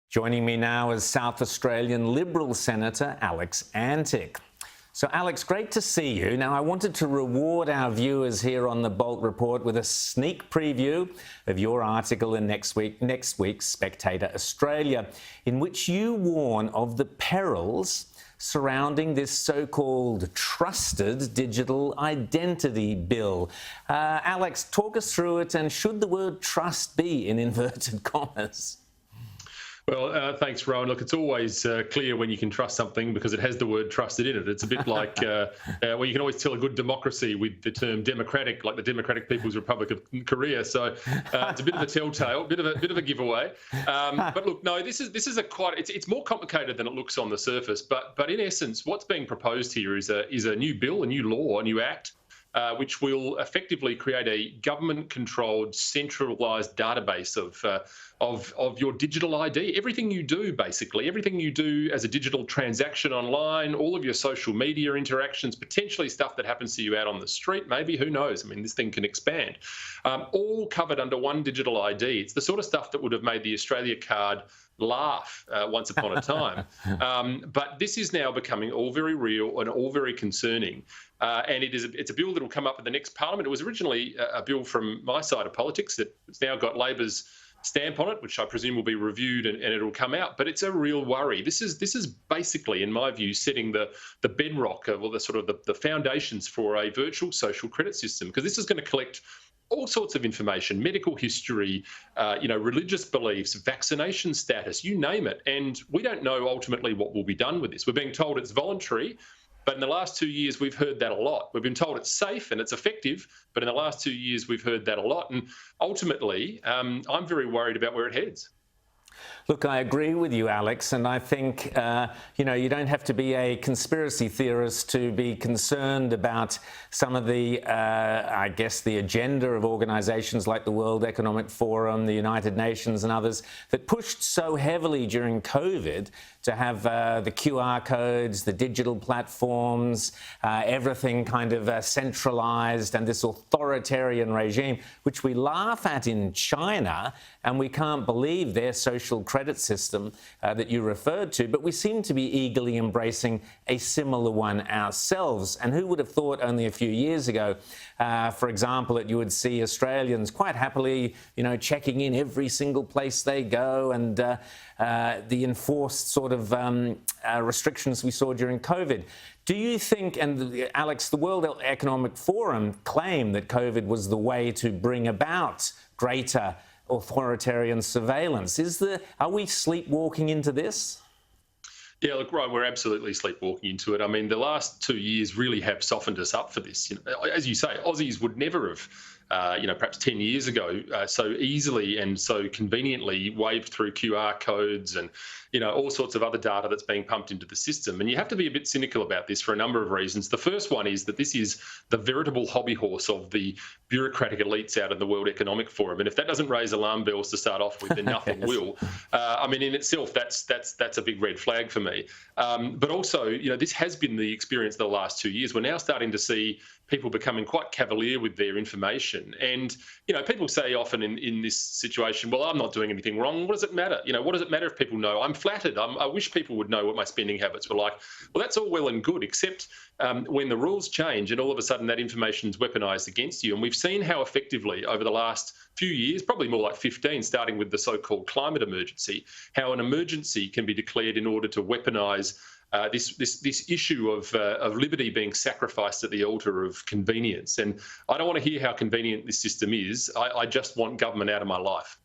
Joining me now is South Australian Liberal Senator Alex Antic. So Alex, great to see you. Now, I wanted to reward our viewers here on the Bolt Report with a sneak preview of your article in next week's Spectator Australia, in which you warn of the perils surrounding this so-called trusted digital identity bill. Alex, talk us through it, and should the word trust be in inverted commas? Well, thanks, Rowan. Look, it's always clear when you can trust something because it has the word trusted in it. It's a bit like, well, you can always tell a good democracy with the term democratic, like the Democratic People's Republic of Korea. So it's a bit of a telltale, bit of a giveaway. But look, no, this is a quite. It's more complicated than it looks on the surface. But in essence, what's being proposed here is a new bill, a new law, a new act, which will effectively create a government-controlled, centralised database of your digital ID. Everything you do, basically, everything you do as a digital transaction online, all of your social media interactions, potentially stuff that happens to you out on the street, maybe, who knows? I mean, this thing can expand. All covered under one digital ID. It's the sort of stuff that would have made the Australia card laugh once upon a time. But this is now becoming all very real and all very concerning. And it's a bill that will come up in the next parliament. It was originally a bill from my side of politics that's now got Labor's stamp on it, which I presume will be reviewed and it'll come out. But it's a real worry. This is basically, in my view, setting the bedrock of, or the sort of the foundations for a virtual social credit system, because this is going to collect all sorts of information, medical history, religious beliefs, vaccination status, you name it. And we don't know ultimately what will be done with this. We're being told it's voluntary, but in the last 2 years, we've heard that a lot. We've been told it's safe and it's effective, but in the last 2 years, we've heard that a lot. And ultimately, I'm very worried about where it heads. Look, I agree with you, Alex, and I think, you don't have to be a conspiracy theorist to be concerned about some of the, the agenda of organisations like the World Economic Forum, the United Nations and others that pushed so heavily during COVID to have the QR codes, the digital platforms, everything kind of centralised, and this authoritarian regime, which we laugh at in China, and we can't believe their social credit system that you referred to, but we seem to be eagerly embracing a similar one ourselves. And who would have thought only a few years ago, for example, that you would see Australians quite happily, checking in every single place they go, and the enforced sort of restrictions we saw during COVID. Do you think, and Alex, the World Economic Forum claimed that COVID was the way to bring about greater authoritarian surveillance? Are we sleepwalking into this? Yeah, look, Ryan, we're absolutely sleepwalking into it. I mean, the last 2 years really have softened us up for this. As you say, Aussies would never have, perhaps 10 years ago, so easily and so conveniently waved through QR codes and, all sorts of other data that's being pumped into the system. And you have to be a bit cynical about this for a number of reasons. The first one is that this is the veritable hobby horse of the bureaucratic elites out of the World Economic Forum. And if that doesn't raise alarm bells to start off with, then nothing will. In itself, that's a big red flag for me. But also, this has been the experience of the last 2 years. We're now starting to see people becoming quite cavalier with their information. And, people say often in this situation, well, I'm not doing anything wrong. What does it matter? What does it matter if people know? I'm flattered. I wish people would know what my spending habits were like. Well, that's all well and good, except when the rules change and all of a sudden that information is weaponized against you. And we've seen how effectively over the last few years, probably more like 15, starting with the so-called climate emergency, how an emergency can be declared in order to weaponize this issue of liberty being sacrificed at the altar of convenience. And I don't want to hear how convenient this system is. I just want government out of my life.